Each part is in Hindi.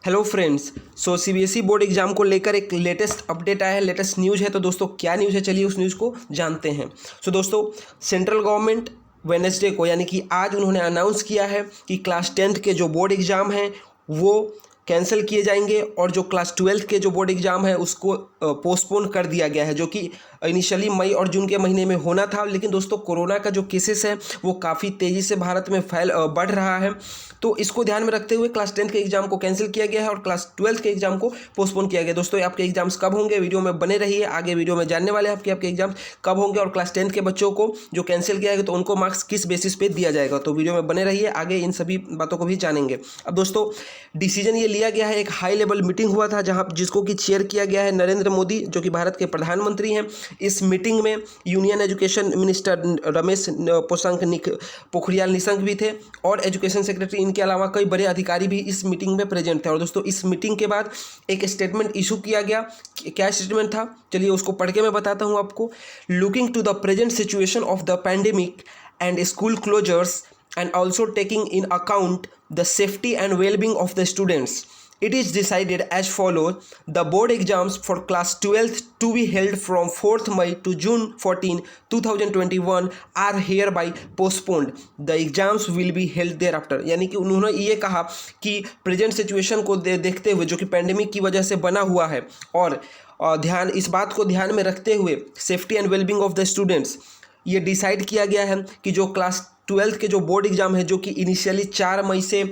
Hello friends. CBSE board exam को लेकर एक लेटेस्ट अपडेट आया है, लेटेस्ट न्यूज़ है। तो दोस्तों क्या न्यूज़ है, चलिए उस न्यूज़ को जानते हैं। दोस्तों सेंट्रल गवर्नमेंट वेडनेसडे को यानी कि आज उन्होंने अनाउंस किया है कि क्लास 10th के जो बोर्ड एग्ज़ाम हैं वो कैंसिल किए जाएंगे और जो क्लास 12th के जो बोर्ड एग्ज़ाम है उसको पोस्टपोन कर दिया गया है, जो कि इनिशियली मई और जून के महीने में होना था। लेकिन दोस्तों कोरोना का जो केसेस है वो काफ़ी तेज़ी से भारत में बढ़ रहा है, तो इसको ध्यान में रखते हुए क्लास 10th के एग्ज़ाम को कैंसिल किया गया है और क्लास 12th के एग्ज़ाम को पोस्टपोन किया गया। दोस्तों आपके एग्जाम्स कब होंगे, वीडियो में बने रहिए, आगे वीडियो में जानने वाले हैं आपके एग्जाम कब होंगे और क्लास 10th के बच्चों को जो कैंसिल किया गया तो उनको मार्क्स किस बेसिस पे दिया जाएगा। तो वीडियो में बने रहिए, आगे इन सभी बातों को भी जानेंगे। अब दोस्तों डिसीजन ये लिया गया है, एक हाई लेवल मीटिंग हुआ था जहाँ जिसको कि चेयर किया गया है नरेंद्र मोदी, जो कि भारत के प्रधानमंत्री हैं। इस मीटिंग में union education minister Ramesh Pokhriyal Nishank भी थे और एजुकेशन सेक्रेटरी, इनके अलावा कई बड़े अधिकारी भी इस मीटिंग में प्रेजेंट थे। और दोस्तों इस मीटिंग के बाद एक स्टेटमेंट इशू किया गया। क्या स्टेटमेंट था, चलिए उसको पढ़ के मैं बताता हूँ आपको। Looking to the present situation of the pandemic and school closures and also taking in account the safety and well-being of the students, it is decided as follows: the board exams for class 12th to be held from 4th May to June 14, 2021 are hereby postponed. The exams will be held thereafter. यानी कि उन्होंने ये कहा कि प्रेजेंट सिचुएशन को देखते हुए, जो कि पैंडेमिक की वजह से बना हुआ है, और इस बात को ध्यान में रखते हुए safety and wellbeing of the students, ये डिसाइड किया गया है कि जो क्लास 12th के जो बोर्ड एग्ज़ाम है, जो कि इनिशियली 4 मई से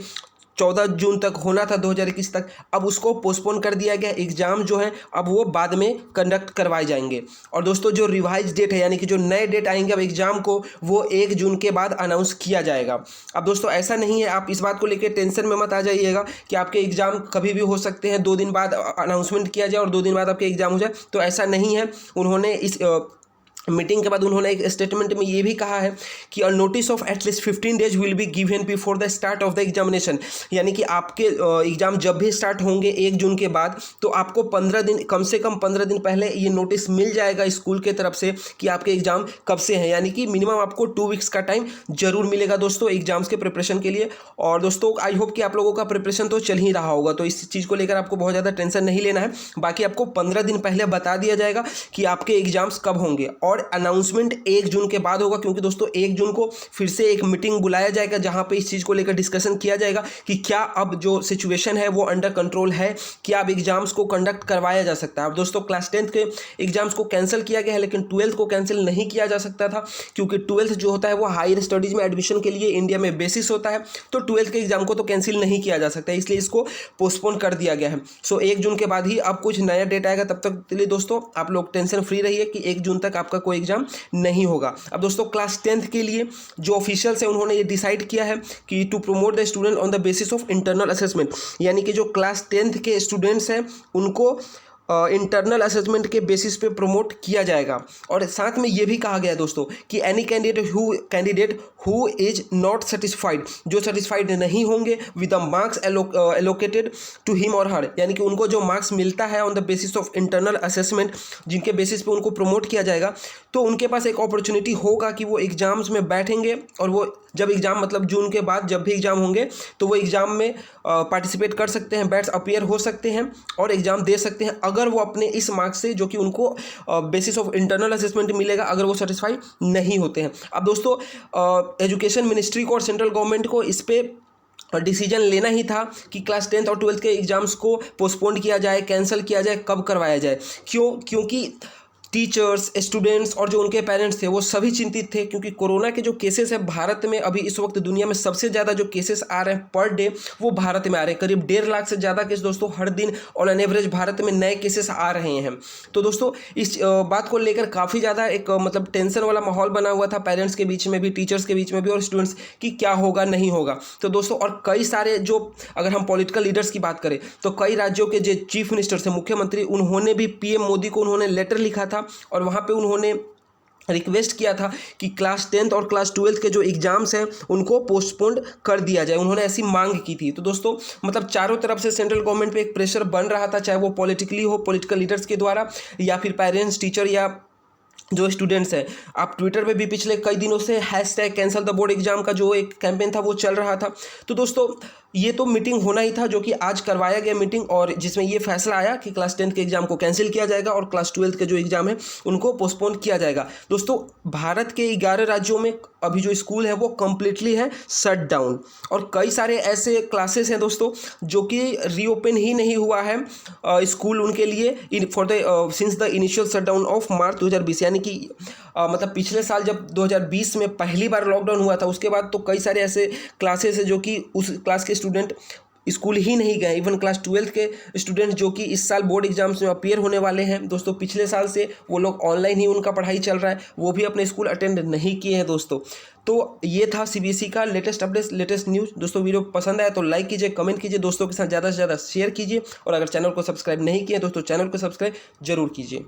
14 जून तक होना था 2021 तक, अब उसको पोस्टपोन कर दिया गया। एग्ज़ाम जो है अब वो बाद में कंडक्ट करवाए जाएंगे। और दोस्तों जो रिवाइज डेट है यानी कि जो नए डेट आएंगे अब एग्ज़ाम को, वो 1 जून के बाद अनाउंस किया जाएगा। अब दोस्तों ऐसा नहीं है, आप इस बात को लेकर टेंशन में मत आ जाइएगा कि आपके एग्ज़ाम कभी भी हो सकते हैं, 2 दिन बाद अनाउंसमेंट किया जाए और 2 दिन बाद आपके एग्ज़ाम हो जाए, तो ऐसा नहीं है। उन्होंने इस मीटिंग के बाद उन्होंने एक स्टेटमेंट में ये भी कहा है कि a notice of at least 15 days will be given before the start of the examination, यानी कि आपके एग्ज़ाम जब भी स्टार्ट होंगे 1 जून के बाद, तो आपको 15 दिन, कम से कम 15 दिन पहले ये नोटिस मिल जाएगा स्कूल के तरफ से कि आपके एग्ज़ाम कब से हैं। यानी कि मिनिमम आपको 2 वीक्स का टाइम जरूर मिलेगा दोस्तों एग्जाम्स के प्रिपरेशन के लिए। और दोस्तों आई होप कि आप लोगों का प्रिपरेशन तो चल ही रहा होगा, तो इस चीज़ को लेकर आपको बहुत ज़्यादा टेंशन नहीं लेना है। बाकी आपको 15 दिन पहले बता दिया जाएगा कि आपके एग्ज़ाम्स कब होंगे और अनाउंसमेंट 1 जून के बाद होगा, क्योंकि दोस्तों 1 जून को फिर से एक मीटिंग बुलाया जाएगा जहां पे इस चीज़ को लेकर डिस्कशन किया जाएगा कि क्या अब जो सिचुएशन है वो अंडर कंट्रोल है, क्या अब एग्जाम्स को कंडक्ट करवाया जा सकता है। अब दोस्तों क्लास 10th के एग्जाम्स को कैंसिल किया गया है, लेकिन 12th को कैंसिल नहीं किया जा सकता था, क्योंकि 12th जो होता है वो हायर स्टडीज़ में एडमिशन के लिए इंडिया में बेसिस होता है, तो 12th के एग्जाम को तो कैंसिल नहीं किया जा सकता, इसलिए इसको पोस्टपोन कर दिया गया है। 1 जून के बाद ही अब कुछ नया डेट आएगा, तब तक के लिए दोस्तों आप लोग टेंशन फ्री रहिए कि 1 जून तक आपका कोई एग्जाम नहीं होगा। अब दोस्तों क्लास 10th के लिए जो ऑफिशियल्स है उन्होंने ये डिसाइड किया है कि to promote the student on the basis of internal assessment, यानी कि जो क्लास 10th के स्टूडेंट्स हैं उनको इंटरनल असेसमेंट के बेसिस पे प्रमोट किया जाएगा। और साथ में ये भी कहा गया है दोस्तों कि any candidate who is not satisfied, जो सेटिस्फाइड नहीं होंगे with the marks allocated to him और हर, यानी कि उनको जो मार्क्स मिलता है on the basis of internal assessment, जिनके बेसिस पे उनको प्रमोट किया जाएगा, तो उनके पास एक अपॉर्चुनिटी होगा कि वो एग्जाम्स में बैठेंगे और वो जब एग्ज़ाम मतलब जून के बाद जब भी एग्ज़ाम होंगे तो वो एग्ज़ाम में पार्टिसिपेट कर सकते हैं, बैट्स अपीयर हो सकते हैं और एग्ज़ाम दे सकते हैं, अगर वो अपने इस मार्क्स से जो कि उनको बेसिस ऑफ इंटरनल असेसमेंट मिलेगा, अगर वो सेटिस्फाई नहीं होते हैं। अब दोस्तों एजुकेशन मिनिस्ट्री को और सेंट्रल गवर्नमेंट को इस पर डिसीजन लेना ही था कि क्लास 10th और 12th के एग्ज़ाम्स को पोस्टपोन किया जाए, कैंसिल किया जाए, कब करवाया जाए। क्योंकि टीचर्स, स्टूडेंट्स और जो उनके पेरेंट्स थे वो सभी चिंतित थे, क्योंकि कोरोना के जो केसेस हैं भारत में अभी इस वक्त दुनिया में सबसे ज़्यादा जो केसेस आ रहे हैं पर डे वो भारत में आ रहे हैं। करीब 1.5 लाख से ज़्यादा केस दोस्तों हर दिन ऑन एन एवरेज भारत में नए केसेस आ रहे हैं। तो दोस्तों इस बात को लेकर काफ़ी ज़्यादा एक मतलब टेंशन वाला माहौल बना हुआ था पेरेंट्स के बीच में भी, टीचर्स के बीच में भी और स्टूडेंट्स की क्या होगा नहीं होगा। तो दोस्तों और कई सारे जो अगर हम पॉलिटिकल लीडर्स की बात करें तो कई राज्यों के जो चीफ मिनिस्टर्स हैं, मुख्यमंत्री, उन्होंने भी पीएम मोदी को उन्होंने लेटर लिखा था और वहाँ पे उन्होंने रिक्वेस्ट किया था कि क्लास 10th और क्लास 12th के जो एग्ज़ाम्स हैं उनको पोस्टपोन्ड कर दिया जाए, उन्होंने ऐसी मांग की थी। तो दोस्तों मतलब चारों तरफ से सेंट्रल गवर्नमेंट पे एक प्रेशर बन रहा था, चाहे वो पॉलिटिकली हो, पॉलिटिकल लीडर्स के द्वारा, या फिर पेरेंट्स, टीचर या जो स्टूडेंट्स हैं। आप ट्विटर पे भी पिछले कई दिनों से hashtag cancel the board exam का जो एक कैंपेन था वो चल रहा था। तो दोस्तों ये तो मीटिंग होना ही था जो कि आज करवाया गया मीटिंग, और जिसमें ये फैसला आया कि क्लास 10 के एग्ज़ाम को कैंसिल किया जाएगा और क्लास 12 के जो एग्ज़ाम है उनको पोस्टपोन किया जाएगा। दोस्तों भारत के 11 राज्यों में अभी जो स्कूल है वो कम्प्लीटली है शट डाउन, और कई सारे ऐसे क्लासेस हैं दोस्तों जो कि रीओपन ही नहीं हुआ है स्कूल उनके लिए for the sins the initial shut down of March 2020, यानी कि मतलब पिछले साल जब 2020 में पहली बार लॉकडाउन हुआ था उसके बाद तो कई सारे ऐसे क्लासेस हैं जो कि उस क्लास के स्टूडेंट स्कूल ही नहीं गए। इवन क्लास 12 के स्टूडेंट जो कि इस साल बोर्ड एग्जाम्स में अपीयर होने वाले हैं दोस्तों, पिछले साल से वो लोग ऑनलाइन ही उनका पढ़ाई चल रहा है, वो भी अपने स्कूल अटेंड नहीं किए हैं दोस्तों। तो ये था सीबीएसई का लेटेस्ट अपडेट, लेटेस्ट न्यूज़। दोस्तों वीडियो पसंद आया तो लाइक कीजिए, कमेंट कीजिए, दोस्तों के साथ ज़्यादा से ज़्यादा शेयर कीजिए, और अगर चैनल को सब्सक्राइब नहीं किए दोस्तों चैनल को सब्सक्राइब जरूर कीजिए।